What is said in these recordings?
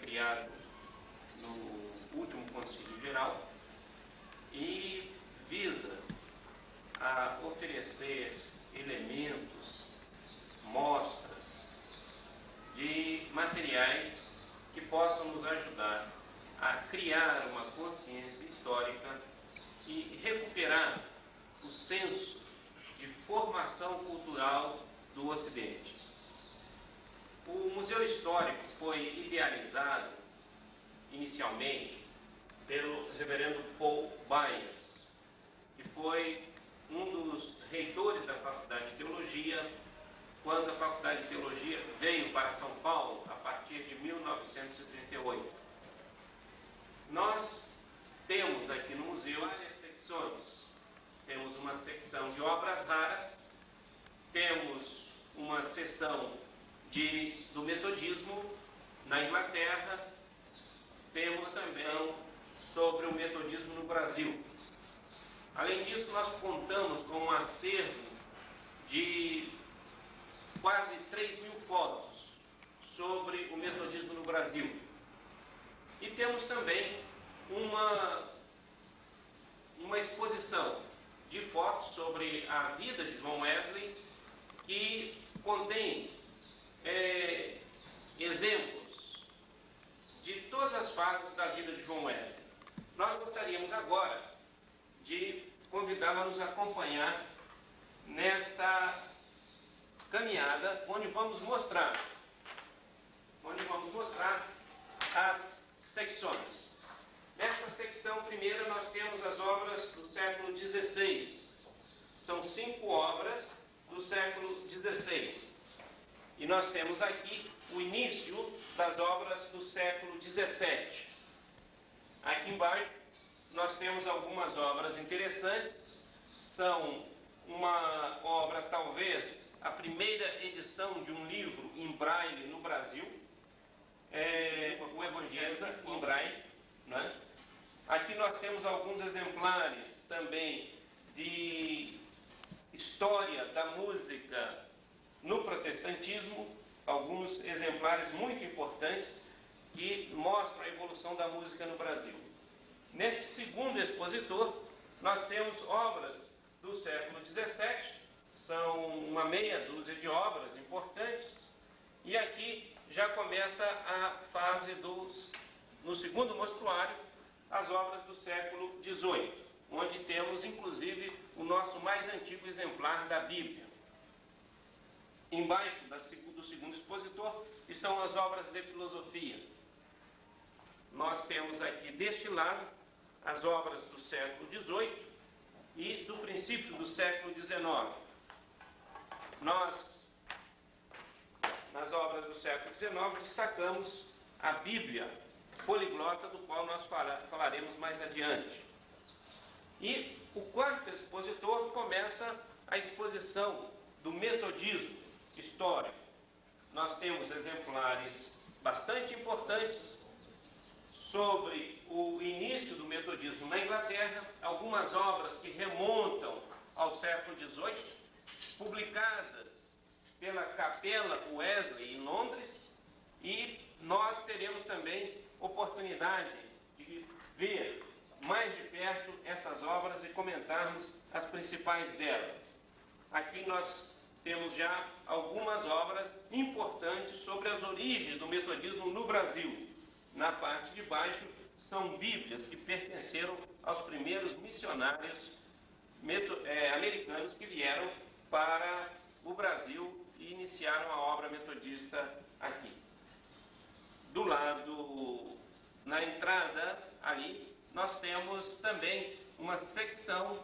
criado no último Concílio Geral e visa a oferecer elementos, mostras de materiais que possam nos ajudar a criar uma consciência histórica e recuperar o senso de formação cultural do Ocidente. O Museu Histórico foi idealizado inicialmente pelo reverendo Paul Byers, que foi um dos reitores da Faculdade de Teologia, quando a Faculdade de Teologia veio para São Paulo a partir de 1938. Nós temos aqui no museu várias secções. Temos uma secção de obras raras, temos uma seção do metodismo na Inglaterra, temos também sobre o metodismo no Brasil. Além disso, nós contamos com um acervo de quase 3.000 fotos sobre o metodismo no Brasil. E temos também uma exposição de fotos sobre a vida de John Wesley, que contém exemplos de todas as fases da vida de John Wesley. Nós gostaríamos agora de convidá-lo a nos acompanhar nesta caminhada, onde vamos mostrar as secções. Nesta secção primeira nós temos as obras do século XVI. São 5 obras do século XVI. E nós temos aqui o início das obras do século XVII. Aqui embaixo nós temos algumas obras interessantes. São uma obra, talvez, a primeira edição de um livro em braille no Brasil, o Evangelho em braille, né? Aqui nós temos alguns exemplares também de história da música no protestantismo, alguns exemplares muito importantes que mostram a evolução da música no Brasil. Neste segundo expositor, nós temos obras do século XVII, são uma meia dúzia de obras importantes, e aqui já começa a fase no segundo mostruário, as obras do século XVIII, onde temos inclusive o nosso mais antigo exemplar da Bíblia. Embaixo do segundo expositor estão as obras de filosofia. Nós temos aqui deste lado as obras do século XVIII e do princípio do século XIX. Nós, nas obras do século XIX, destacamos a Bíblia poliglota, do qual nós falaremos mais adiante. E o quarto expositor começa a exposição do metodismo histórico. Nós temos exemplares bastante importantes sobre o início do metodismo na Inglaterra, algumas obras que remontam ao século XVIII, publicadas pela Capela Wesley em Londres, e nós teremos também oportunidade de ver mais de perto essas obras e comentarmos as principais delas. Aqui nós temos já algumas obras importantes sobre as origens do metodismo no Brasil. Na parte de baixo são bíblias que pertenceram aos primeiros missionários americanos que vieram para o Brasil e iniciaram a obra metodista aqui. Do lado, na entrada ali, nós temos também uma secção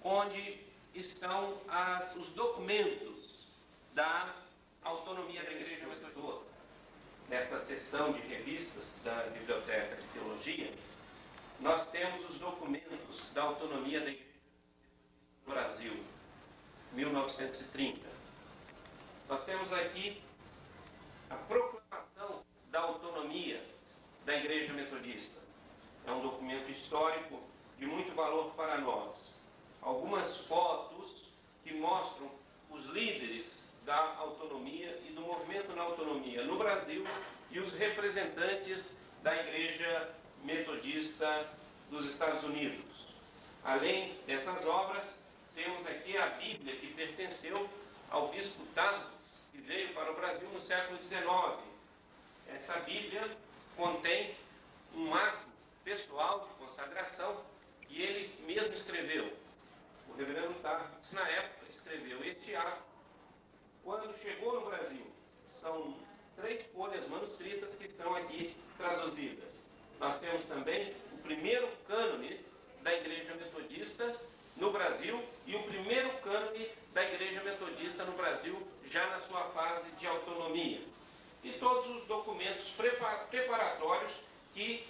onde estão os documentos da autonomia da Igreja Metodista. Nesta seção de revistas da Biblioteca de Teologia, nós temos os documentos da autonomia da Igreja no Brasil, 1930. Nós temos aqui a proclamação da autonomia da Igreja Metodista. É um documento histórico de muito valor para nós. Algumas fotos que mostram os líderes da autonomia e do movimento na autonomia no Brasil e os representantes da Igreja Metodista dos Estados Unidos. Além dessas obras, temos aqui a Bíblia, que pertenceu ao bispo Tados, que veio para o Brasil no século XIX. Essa Bíblia contém um ato pessoal de consagração que ele mesmo escreveu. O reverendo Tados, na época, escreveu este ato. Quando chegou no Brasil, são 3 folhas manuscritas que estão aqui traduzidas. Nós temos também o primeiro cânone da Igreja Metodista no Brasil e o primeiro cânone da Igreja Metodista no Brasil, já na sua fase de autonomia. E todos os documentos preparatórios que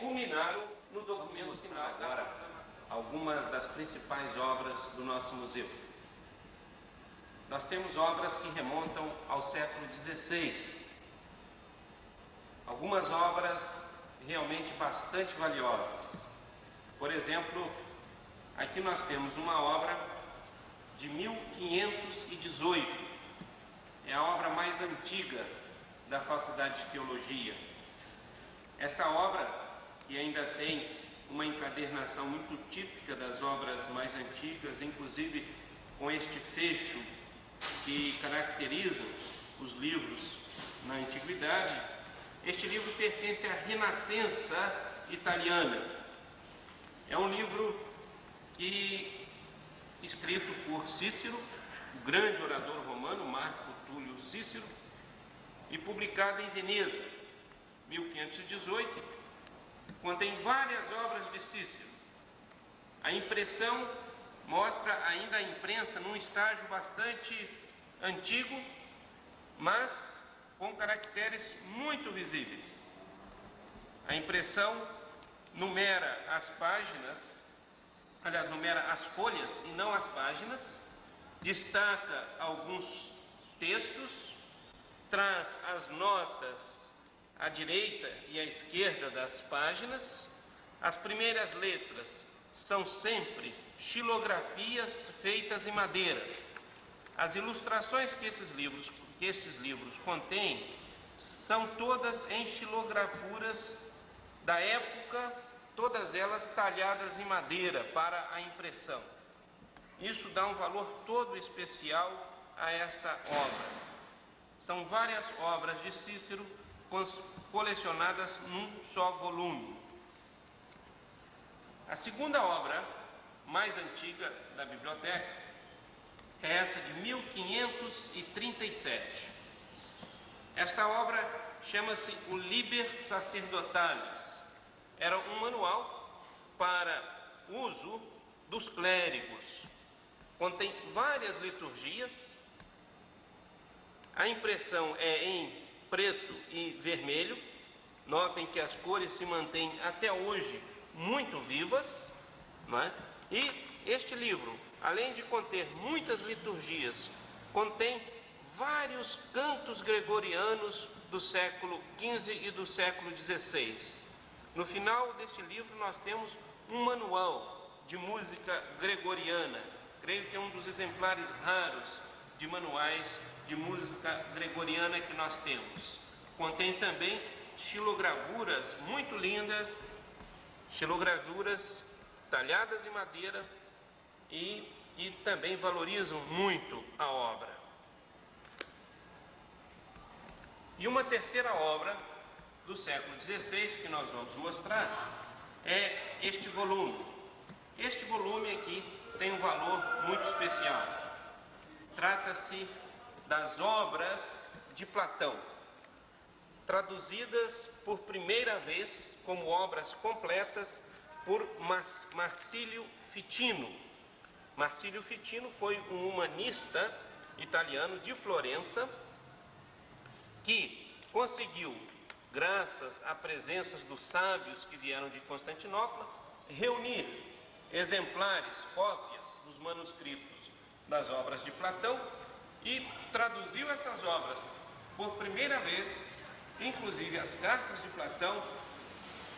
culminaram no documento final. Agora, algumas das principais obras do nosso museu. Nós temos obras que remontam ao século XVI. Algumas obras realmente bastante valiosas. Por exemplo, aqui nós temos uma obra de 1518. É a obra mais antiga da Faculdade de Teologia. Esta obra, que ainda tem uma encadernação muito típica das obras mais antigas, inclusive com este fecho que caracterizam os livros na antiguidade, este livro pertence à Renascença italiana. É um livro escrito por Cícero, o grande orador romano, Marco Túlio Cícero, e publicado em Veneza, 1518, contém várias obras de Cícero. A impressão mostra ainda a imprensa num estágio bastante antigo, mas com caracteres muito visíveis. A impressão numera as páginas, aliás, numera as folhas e não as páginas, destaca alguns textos, traz as notas à direita e à esquerda das páginas. As primeiras letras são sempre xilografias feitas em madeira. As ilustrações que estes livros contêm são todas em xilografuras da época, todas elas talhadas em madeira para a impressão. Isso dá um valor todo especial a esta obra. São várias obras de Cícero colecionadas num só volume. A segunda obra mais antiga da biblioteca é essa de 1537. Esta obra chama-se o Liber Sacerdotales. Era um manual para uso dos clérigos. Contém várias liturgias. A impressão é em preto e vermelho. Notem que as cores se mantêm até hoje muito vivas, não é? E este livro, além de conter muitas liturgias, contém vários cantos gregorianos do século XV e do século XVI. No final deste livro nós temos um manual de música gregoriana. Creio que é um dos exemplares raros de manuais de música gregoriana que nós temos. Contém também xilogravuras muito lindas, xilogravuras talhadas em madeira e que também valorizam muito a obra. E uma terceira obra do século XVI que nós vamos mostrar é este volume. Este volume aqui tem um valor muito especial. Trata-se das obras de Platão, traduzidas por primeira vez como obras completas por Marsilio Ficino. Marsilio Ficino foi um humanista italiano de Florença que conseguiu, graças à presença dos sábios que vieram de Constantinopla, reunir exemplares, cópias dos manuscritos das obras de Platão e traduziu essas obras por primeira vez, inclusive as cartas de Platão,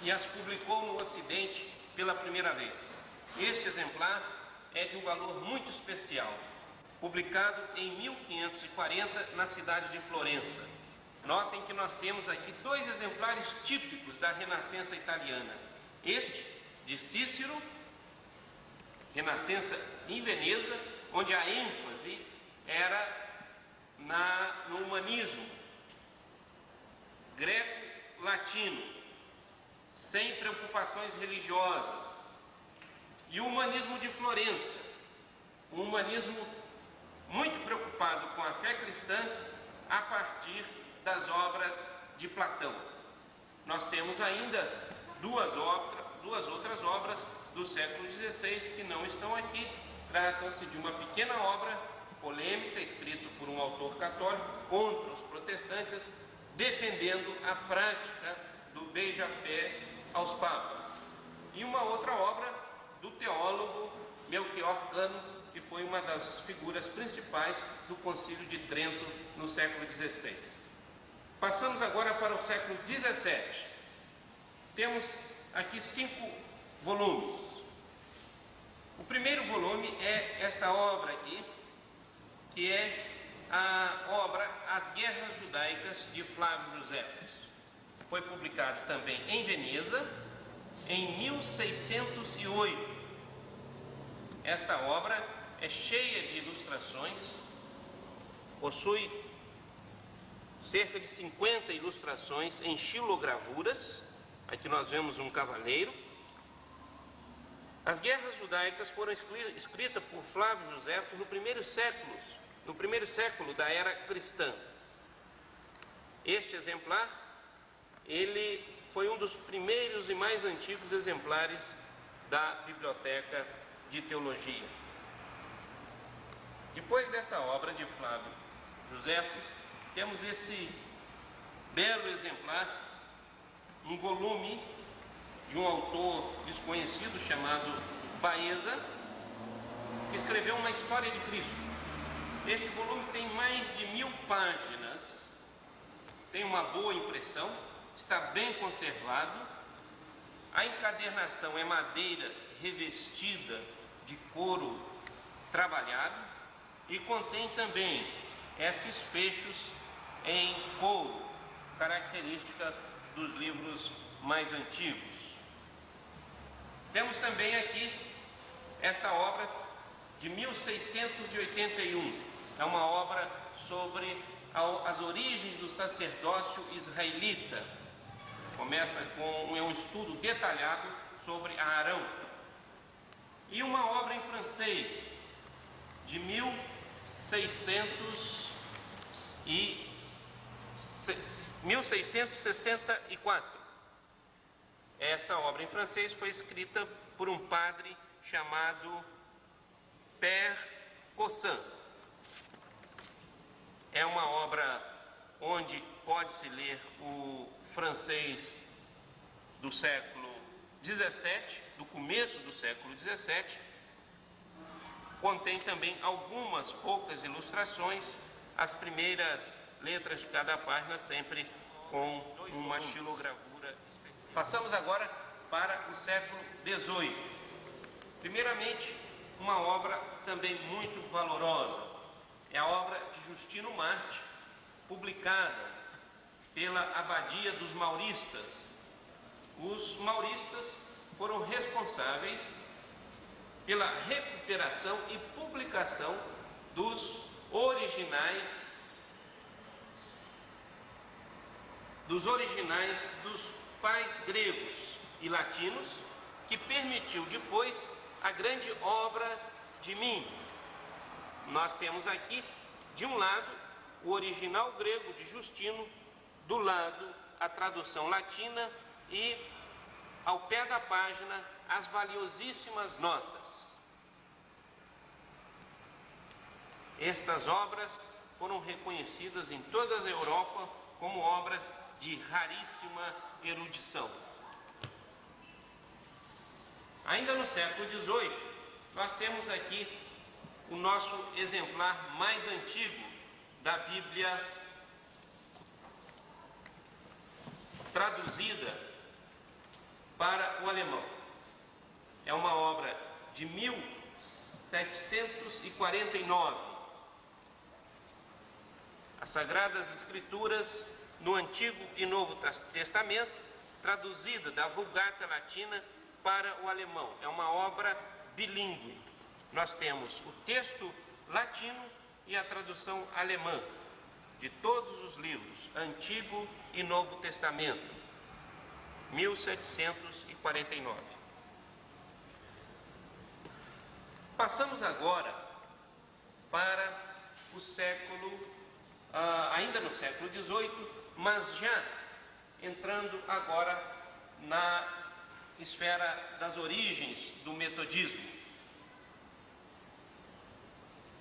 e as publicou no Ocidente pela primeira vez. Este exemplar é de um valor muito especial. publicado em 1540 na cidade de Florença. Notem que nós temos aqui dois exemplares típicos da Renascença italiana. Este, de Cícero, Renascença em Veneza, onde a ênfase era no humanismo greco-latino, sem preocupações religiosas. E o humanismo de Florença, um humanismo muito preocupado com a fé cristã a partir das obras de Platão. Nós temos ainda duas outras obras do século XVI que não estão aqui. Tratam-se de uma pequena obra polêmica, escrita por um autor católico contra os protestantes, defendendo a prática do beija-pé aos papas. E uma outra obra do teólogo Melchior Cano, que foi uma das figuras principais do Concílio de Trento no século XVI. Passamos agora para o século XVII. Temos aqui 5 volumes. O primeiro volume é esta obra aqui, que é a obra As Guerras Judaicas de Flávio Josefos. Foi publicado também em Veneza em 1608. Esta obra é cheia de ilustrações, possui cerca de 50 ilustrações em xilogravuras. Aqui nós vemos um cavaleiro. As Guerras Judaicas foram escritas por Flávio Josefo no primeiro século da era cristã. Este exemplar, ele foi um dos primeiros e mais antigos exemplares da Biblioteca de Teologia. Depois dessa obra de Flávio Josefo, temos esse belo exemplar, um volume de um autor desconhecido chamado Baeza, que escreveu uma história de Cristo. Este volume tem mais de 1000 páginas, tem uma boa impressão, está bem conservado. A encadernação é madeira revestida de couro trabalhado e contém também esses fechos em couro, característica dos livros mais antigos. Temos também aqui esta obra de 1681. É uma obra sobre as origens do sacerdócio israelita. Começa com um estudo detalhado sobre Arão. E uma obra em francês de 1664. Essa obra em francês foi escrita por um padre chamado Père Cossin. É uma obra onde pode-se ler o francês do século XVII, do começo do século XVII. Contém também algumas poucas ilustrações, as primeiras letras de cada página sempre com uma xilogravura especial. Passamos agora para o século XVIII. Primeiramente, uma obra também muito valorosa. É a obra de Justino Marte, publicada pela Abadia dos Mauristas. Os mauristas foram responsáveis pela recuperação e publicação dos originais dos pais gregos e latinos, que permitiu depois a grande obra de Min. Nós temos aqui, de um lado, o original grego de Justino, do lado, a tradução latina e, ao pé da página, as valiosíssimas notas. Estas obras foram reconhecidas em toda a Europa como obras de raríssima erudição. Ainda no século XVIII, nós temos aqui o nosso exemplar mais antigo da Bíblia traduzida para o alemão. É uma obra de 1749, as Sagradas Escrituras no Antigo e Novo Testamento, traduzida da Vulgata Latina para o alemão. É uma obra bilíngue. Nós temos o texto latino e a tradução alemã de todos os livros, Antigo e Novo Testamento, 1749. Passamos agora para o século, ainda no século XVIII, mas já entrando agora na esfera das origens do metodismo.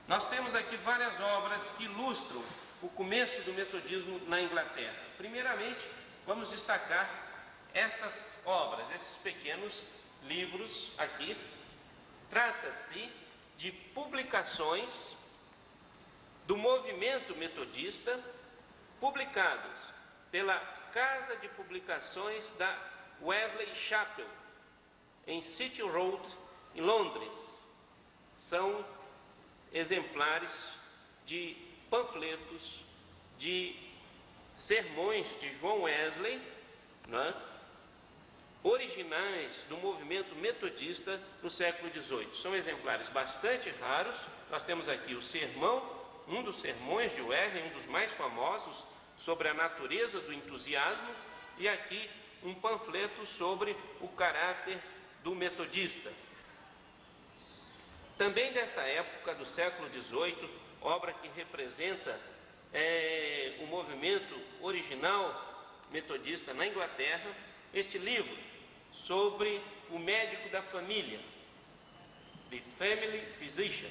Nós temos aqui várias obras que ilustram o começo do metodismo na Inglaterra. Primeiramente, vamos destacar estas obras, esses pequenos livros aqui. Trata-se de publicações do movimento metodista, publicados pela Casa de Publicações da Wesley Chapel, em City Road, em Londres. São exemplares de panfletos, de sermões de João Wesley, né, originais do movimento metodista no século XVIII. São exemplares bastante raros. Nós temos aqui o sermão, um dos sermões de Wesley, um dos mais famosos, sobre a natureza do entusiasmo, e aqui um panfleto sobre o caráter do metodista. Também desta época do século XVIII, obra que representa o movimento original metodista na Inglaterra, este livro sobre o médico da família, The Family Physician.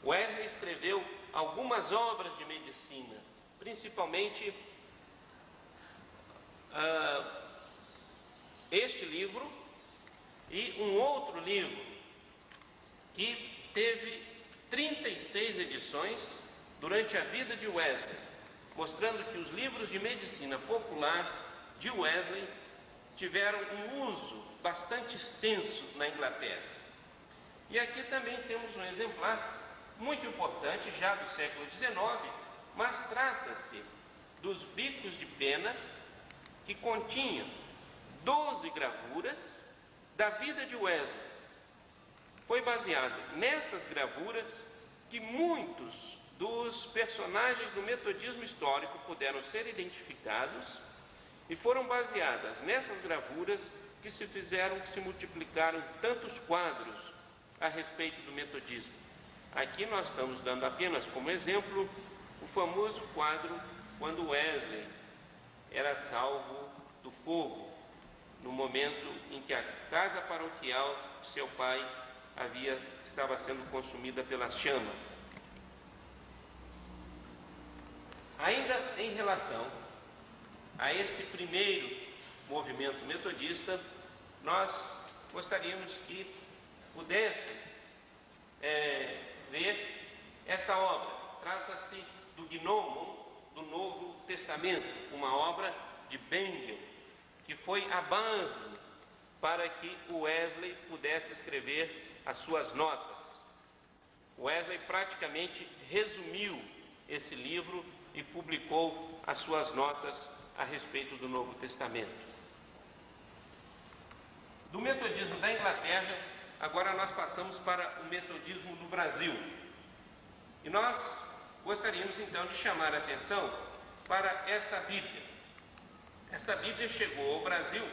Wesley escreveu algumas obras de medicina, principalmente este livro e um outro livro que teve 36 edições durante a vida de Wesley, mostrando que os livros de medicina popular de Wesley tiveram um uso bastante extenso na Inglaterra. E aqui também temos um exemplar muito importante, já do século XIX, mas trata-se dos bicos de pena, que continham 12 gravuras da vida de Wesley. Foi baseado nessas gravuras que muitos dos personagens do metodismo histórico puderam ser identificados, e foram baseadas nessas gravuras que se multiplicaram tantos quadros a respeito do metodismo. Aqui nós estamos dando apenas como exemplo o famoso quadro quando Wesley era salvo do fogo, no momento em que a casa paroquial de seu pai estava sendo consumida pelas chamas. Ainda em relação a esse primeiro movimento metodista, nós gostaríamos que pudessem ver esta obra. Trata-se do Gnomon do Novo Testamento, uma obra de Bengel, que foi a base para que o Wesley pudesse escrever as suas notas. Wesley praticamente resumiu esse livro e publicou as suas notas a respeito do Novo Testamento. Do metodismo da Inglaterra, agora nós passamos para o metodismo do Brasil. E nós gostaríamos então de chamar a atenção para esta Bíblia. Esta Bíblia chegou ao Brasil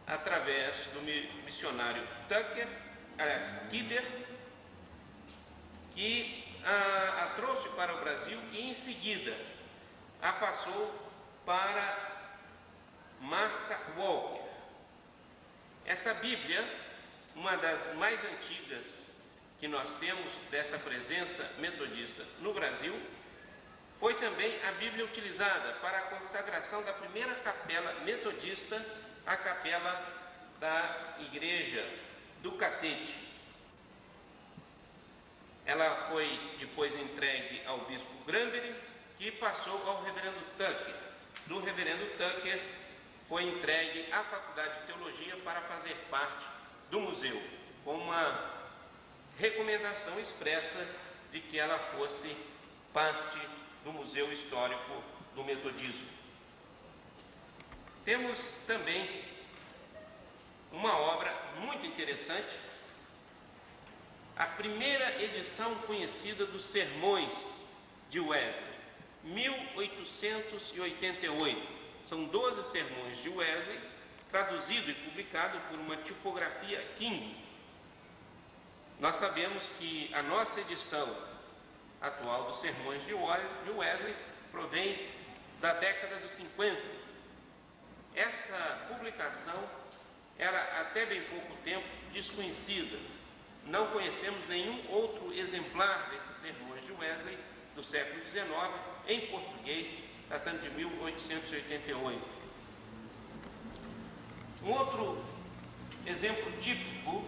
através do missionário Kidder, que a trouxe para o Brasil e em seguida a passou para Martha Walker. Esta Bíblia, uma das mais antigas que nós temos desta presença metodista no Brasil, foi também a Bíblia utilizada para a consagração da primeira capela metodista, a capela da Igreja do Catete. Ela foi depois entregue ao bispo Granberry, que passou ao reverendo Tucker. Do reverendo Tucker foi entregue à Faculdade de Teologia para fazer parte do museu, com uma recomendação expressa de que ela fosse parte do Museu Histórico do Metodismo. Temos também uma obra muito interessante, a primeira edição conhecida dos Sermões de Wesley, 1888. São 12 sermões de Wesley, traduzido e publicado por uma tipografia King. Nós sabemos que a nossa edição atual dos sermões de Wesley provém da década dos 50. Essa publicação era até bem pouco tempo desconhecida. Não conhecemos nenhum outro exemplar desses sermões de Wesley do século XIX em português, datando de 1888. Um outro exemplo típico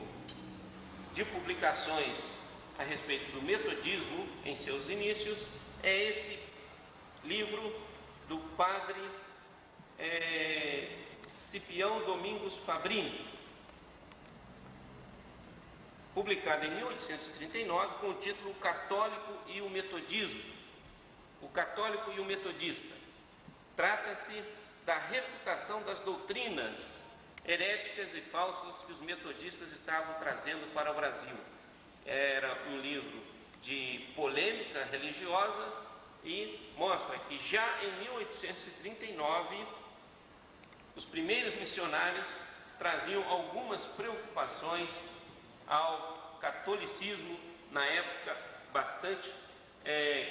de publicações a respeito do metodismo em seus inícios é esse livro do padre Cipião Domingos Fabrini, publicado em 1839 com o título Católico e o Metodismo, o Católico e o Metodista. Trata-se da refutação das doutrinas heréticas e falsas que os metodistas estavam trazendo para o Brasil. Era um livro de polêmica religiosa e mostra que já em 1839 os primeiros missionários traziam algumas preocupações ao catolicismo, na época bastante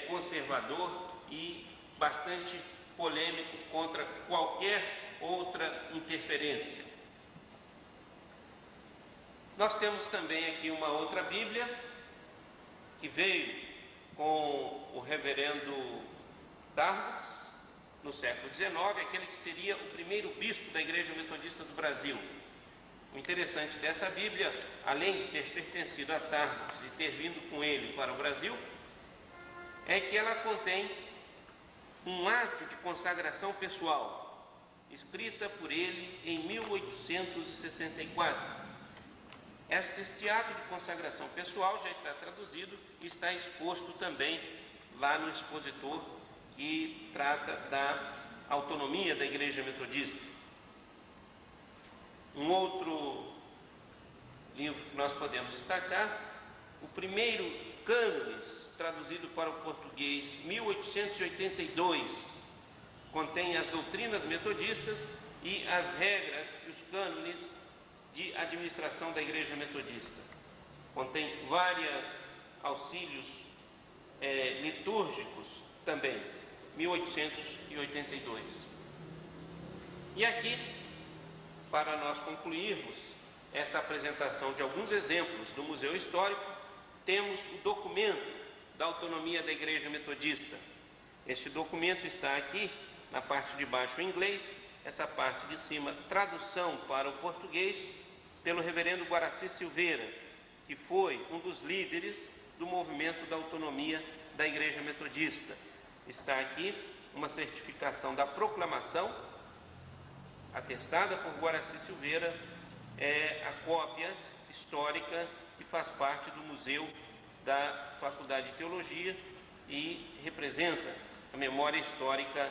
conservador e bastante polêmico contra qualquer outra interferência. Nós temos também aqui uma outra Bíblia que veio com o reverendo Darboux no século XIX, aquele que seria o primeiro bispo da Igreja Metodista do Brasil. O interessante dessa Bíblia, além de ter pertencido a Darboux e ter vindo com ele para o Brasil, é que ela contém um ato de consagração pessoal, escrita por ele em 1864. Este ato de consagração pessoal já está traduzido e está exposto também lá no expositor que trata da autonomia da Igreja Metodista. Um outro livro que nós podemos destacar, o primeiro cânones, traduzido para o português, 1882, contém as doutrinas metodistas e as regras e os cânones de administração da Igreja Metodista. Contém vários auxílios litúrgicos também, 1882. E aqui, para nós concluirmos esta apresentação de alguns exemplos do Museu Histórico, temos o documento da autonomia da Igreja Metodista. Este documento está aqui, na parte de baixo em inglês, essa parte de cima, tradução para o português, pelo reverendo Guaraci Silveira, que foi um dos líderes do movimento da autonomia da Igreja Metodista. Está aqui uma certificação da proclamação, atestada por Guaraci Silveira, a cópia histórica que faz parte do Museu da Faculdade de Teologia e representa a memória histórica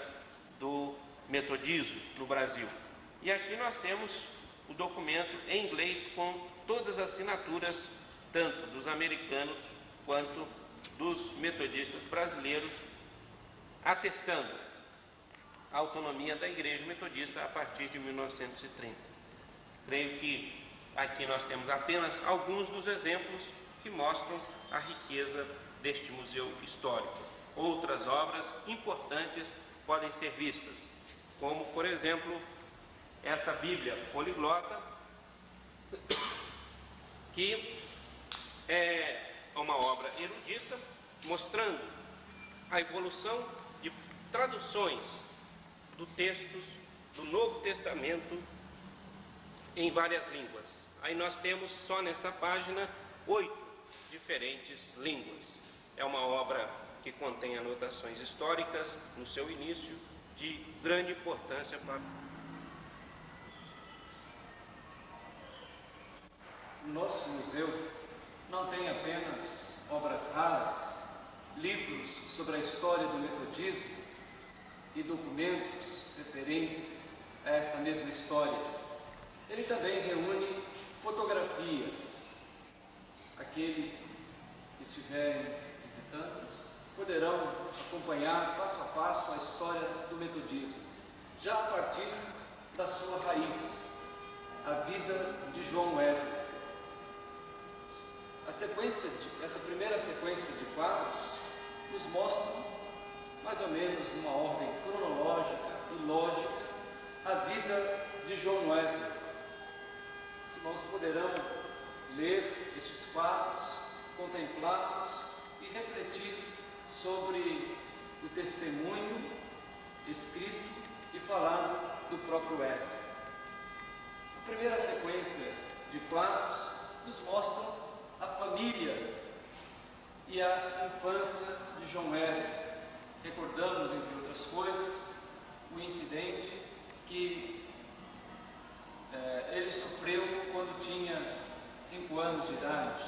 do metodismo no Brasil. E aqui nós temos o documento em inglês com todas as assinaturas, tanto dos americanos quanto dos metodistas brasileiros, atestando a autonomia da Igreja Metodista a partir de 1930. Creio que aqui nós temos apenas alguns dos exemplos que mostram a riqueza deste museu histórico. Outras obras importantes podem ser vistas, como, por exemplo, essa Bíblia poliglota, que é uma obra erudita, mostrando a evolução de traduções do textos do Novo Testamento em várias línguas. Aí nós temos só nesta página 8 diferentes línguas. É uma obra que contém anotações históricas no seu início, de grande importância para o nosso museu. Não tem apenas obras raras livros sobre a história do metodismo e documentos referentes a essa mesma história. Ele também reúne fotografias. Aqueles que estiverem visitando poderão acompanhar passo a passo a história do metodismo, já a partir da sua raiz, a vida de John Wesley. Essa primeira sequência de quadros nos mostra, mais ou menos numa ordem cronológica e lógica, a vida de John Wesley. Os irmãos poderão ler estes quadros, contemplá-los e refletir sobre o testemunho escrito e falado do próprio Wesley. A primeira sequência de quadros nos mostra a família e a infância de John Wesley. Recordamos, entre outras coisas, o incidente que ele sofreu quando tinha 5 anos de idade.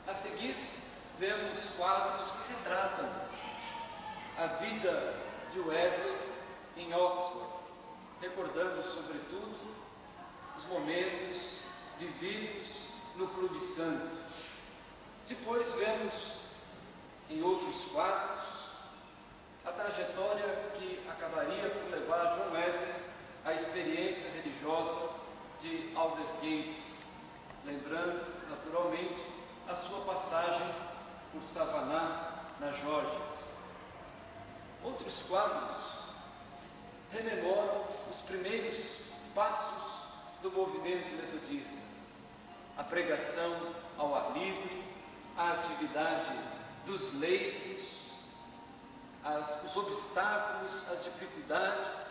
A seguir, vemos quadros que retratam a vida de Wesley em Oxford, recordando, sobretudo, os momentos vividos no Clube Santo. Depois vemos em outros quadros a trajetória que acabaria por levar John Wesley à experiência religiosa de Aldersgate, lembrando, naturalmente, a sua passagem por Savannah, na Geórgia. Outros quadros rememoram os primeiros passos do movimento metodista, a pregação ao ar livre, a atividade dos leigos, os obstáculos, as dificuldades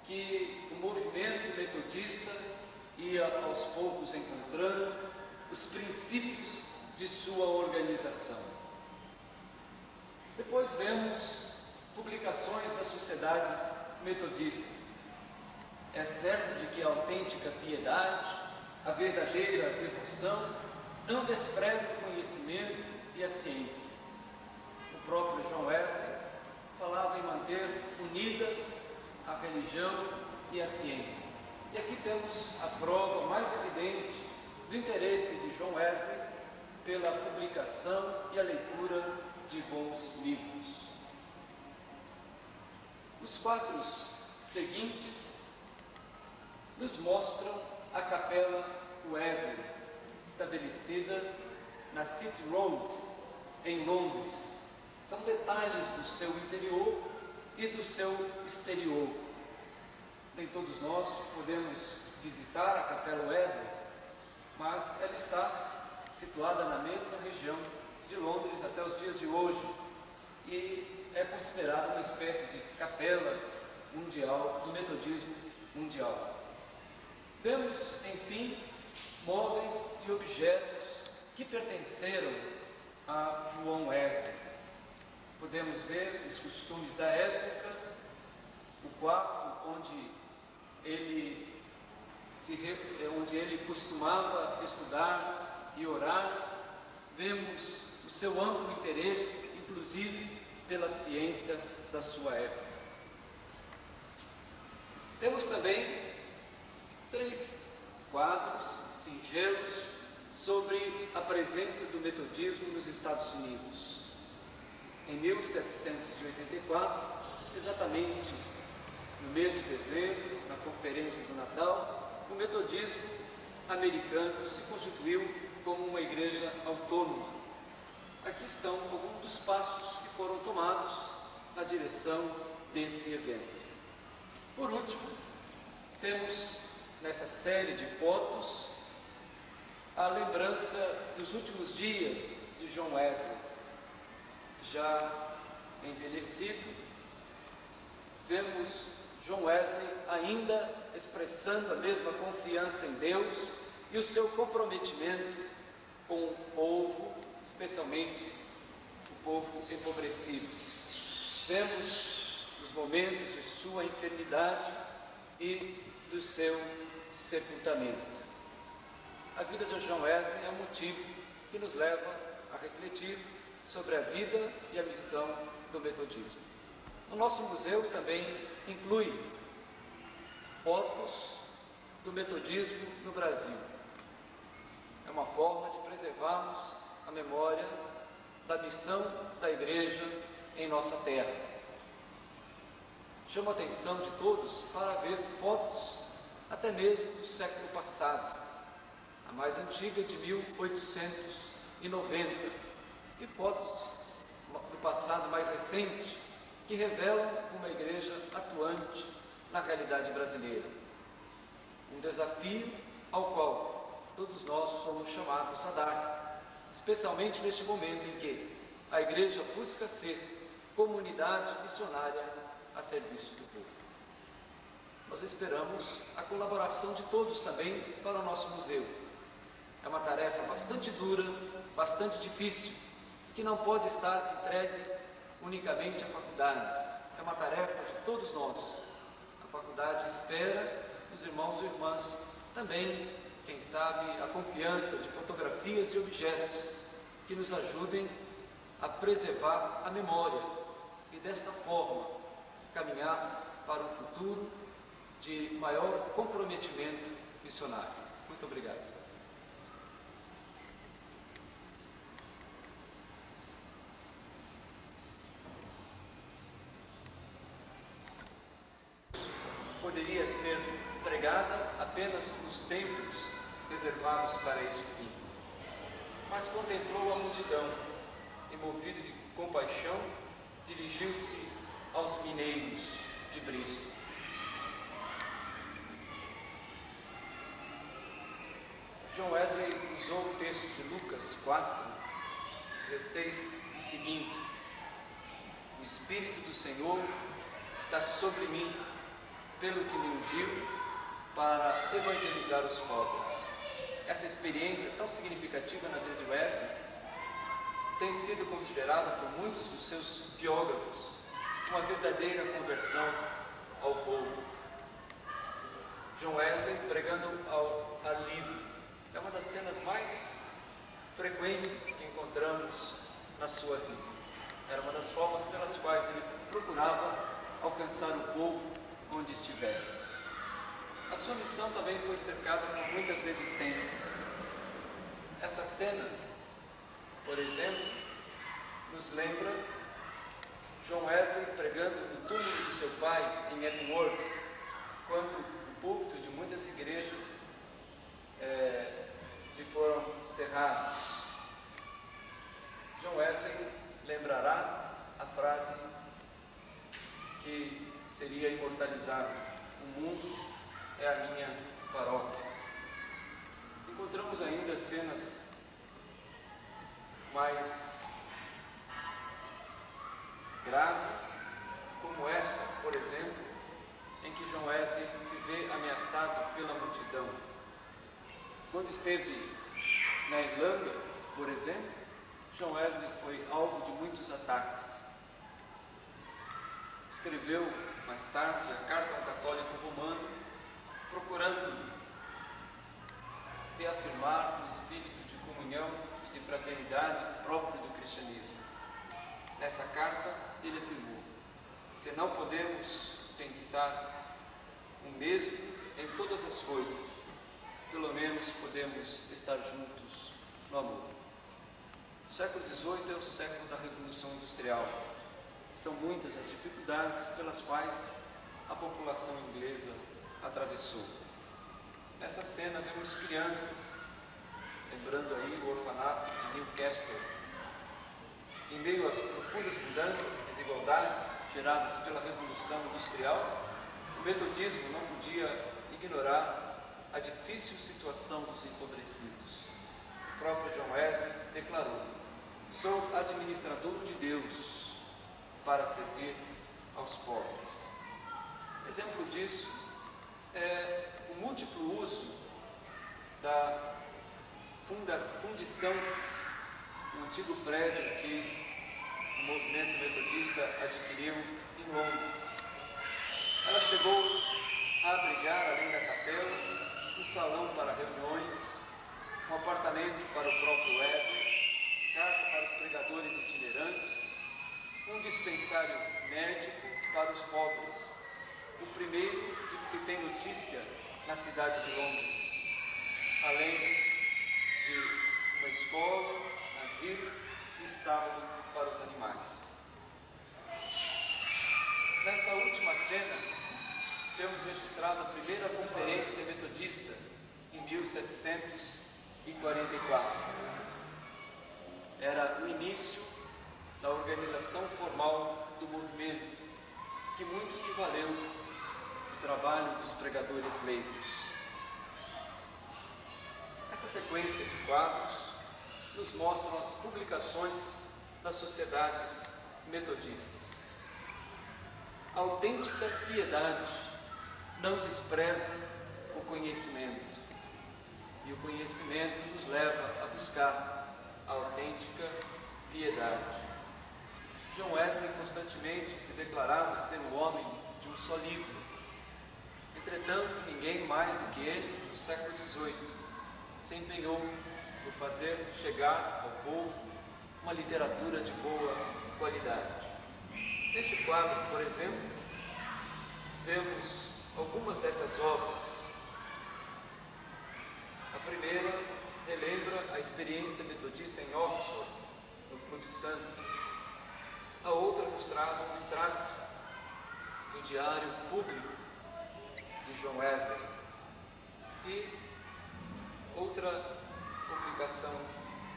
que o movimento metodista ia aos poucos encontrando, os princípios de sua organização. Depois vemos publicações das sociedades metodistas. É certo de que a autêntica piedade, a verdadeira devoção, não despreza o conhecimento e a ciência. O próprio John Wesley falava em manter unidas a religião e a ciência. E aqui temos a prova mais evidente do interesse de John Wesley pela publicação e a leitura de bons livros. Os quadros seguintes nos mostram a Capela Wesley, estabelecida na City Road, em Londres. São detalhes do seu interior e do seu exterior. Nem todos nós podemos visitar a Capela Wesley, mas ela está situada na mesma região de Londres até os dias de hoje e é considerada uma espécie de capela mundial do metodismo mundial. Vemos, enfim, móveis e objetos que pertenceram a John Wesley. Podemos ver os costumes da época, o quarto onde ele costumava estudar e orar. Vemos o seu amplo interesse, inclusive pela ciência da sua época. Temos também 3 quadros singelos sobre a presença do metodismo nos Estados Unidos. Em 1784, exatamente no mês de dezembro, na Conferência do Natal, o metodismo americano se constituiu como uma igreja autônoma. Aqui estão alguns dos passos que foram tomados na direção desse evento. Por último, temos nessa série de fotos a lembrança dos últimos dias de John Wesley. Já envelhecido, vemos John Wesley ainda expressando a mesma confiança em Deus e o seu comprometimento com o povo, especialmente o povo empobrecido. Vemos os momentos de sua enfermidade e do seu sepultamento. A vida de John Wesley é um motivo que nos leva a refletir sobre a vida e a missão do metodismo. O nosso museu também inclui fotos do metodismo no Brasil. É uma forma de preservarmos a memória da missão da Igreja em nossa terra. Chamo a atenção de todos para ver fotos até mesmo do século passado, a mais antiga de 1890, e fotos do passado mais recente, que revelam uma igreja atuante na realidade brasileira. Um desafio ao qual todos nós somos chamados a dar, especialmente neste momento em que a igreja busca ser comunidade missionária a serviço do povo. Nós esperamos a colaboração de todos também para o nosso museu. É uma tarefa bastante dura, bastante difícil, que não pode estar entregue unicamente à faculdade. É uma tarefa de todos nós. A faculdade espera dos irmãos e irmãs também, quem sabe, a confiança de fotografias e objetos que nos ajudem a preservar a memória e desta forma caminhar para um futuro de maior comprometimento missionário. Muito obrigado. Poderia ser pregada apenas nos templos reservados para este fim, mas contemplou a multidão e, movido de compaixão, dirigiu-se aos mineiros de Bristol. John Wesley usou o texto de Lucas 4:16 e seguintes: o Espírito do Senhor está sobre mim, pelo que me ungiu para evangelizar os pobres. Essa experiência tão significativa na vida de Wesley tem sido considerada por muitos dos seus biógrafos uma verdadeira conversão ao povo. John Wesley pregando ao ar livre é uma das cenas mais frequentes que encontramos na sua vida. Era uma das formas pelas quais ele procurava alcançar o povo onde estivesse. A sua missão também foi cercada por muitas resistências. Esta cena, por exemplo, nos lembra John Wesley pregando no túmulo do seu pai em Edinworth, quando o púlpito de muitas igrejas lhe foram cerrados. John Wesley lembrará a frase que seria imortalizada: o mundo é a minha paróquia. Encontramos ainda cenas mais graves, como esta, por exemplo, em que John Wesley se vê ameaçado pela multidão. Quando esteve na Irlanda, por exemplo, John Wesley foi alvo de muitos ataques. Escreveu mais tarde a Carta a um Católico Romano, procurando reafirmar o espírito de comunhão e de fraternidade próprio do cristianismo. Nessa carta, ele afirmou: se não podemos pensar o mesmo em todas as coisas, pelo menos podemos estar juntos no amor. O século XVIII é o século da Revolução Industrial. São muitas as dificuldades pelas quais a população inglesa atravessou. Nessa cena vemos crianças, lembrando aí o orfanato de Newcastle. Em meio às profundas mudanças e desigualdades geradas pela Revolução Industrial, o metodismo não podia ignorar a difícil situação dos empobrecidos. O próprio John Wesley declarou: sou administrador de Deus para servir aos pobres. Exemplo disso é o múltiplo uso da fundição do antigo prédio que o movimento metodista adquiriu em Londres. Ela chegou a abrigar, além da capela, um salão para reuniões, um apartamento para o próprio Wesley, casa para os pregadores itinerantes, um dispensário médico para os pobres, o primeiro de que se tem notícia na cidade de Londres, além de uma escola, asilo e estábulo para os animais. Nessa última cena, temos registrado a primeira conferência metodista em 1744. Era o início da organização formal do movimento, que muito se valeu do trabalho dos pregadores leigos. Essa sequência de quadros nos mostram as publicações das sociedades metodistas. A autêntica piedade não despreza o conhecimento, e o conhecimento nos leva a buscar a autêntica piedade. John Wesley constantemente se declarava ser um homem de um só livro. Entretanto, ninguém mais do que ele, no século XVIII, se empenhou por fazer chegar ao povo uma literatura de boa qualidade. Neste quadro, por exemplo, vemos algumas dessas obras. A primeira relembra a experiência metodista em Oxford, no Clube Santo. A outra nos traz um extrato do diário público de John Wesley. E outra publicação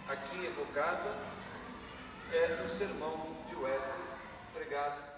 aqui evocada é o sermão de Wesley, pregado